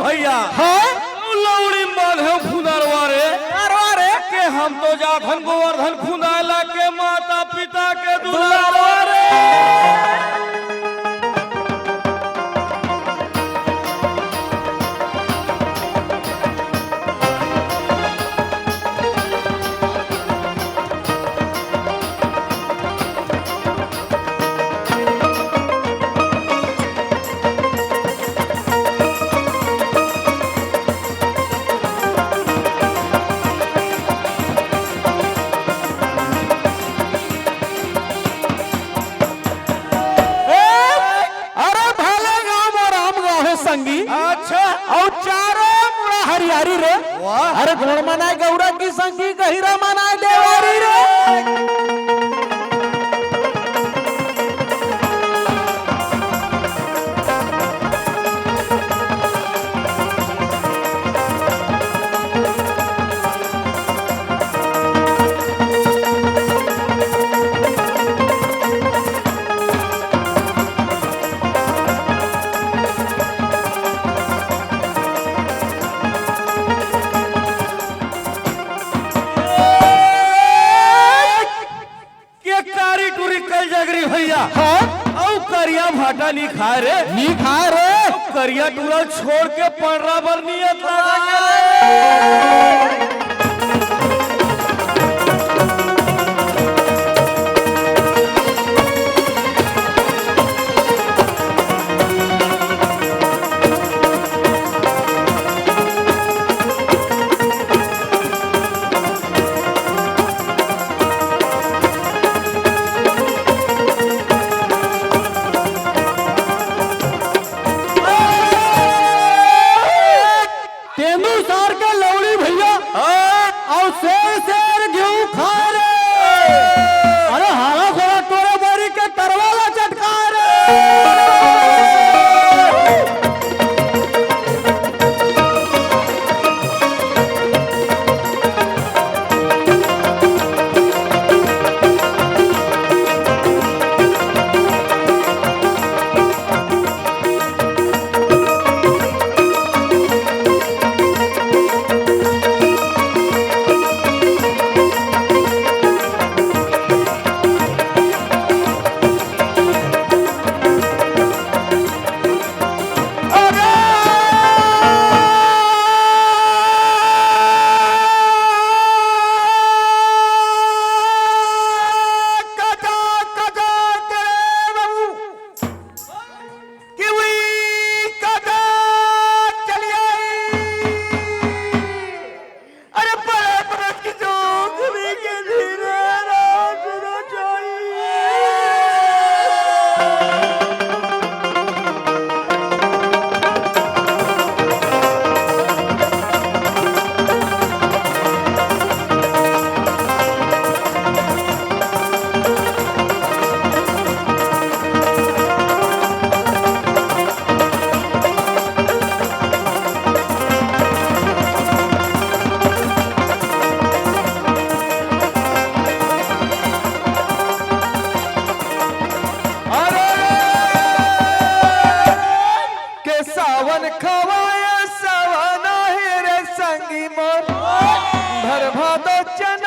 भैया हाँ लौड़ी माधव फुदरवा रे अरे के हम तो जाथन गोवर्धन खुदाला के माता पिता के दुलारवा रे संगी अच्छा और चारों मुड़ा हरियारी रे वाह अरे घोड़ मनाए गौरा की संगी गहिरा मनाए देवारी रे भैया हाँ औ करिया भाटा नहीं खाए रे नहीं खाए रे करिया टूरा छोड़ के पड़रा बर नियत लगा के खवाया सवाना है रे संगी मोर भर भादो चन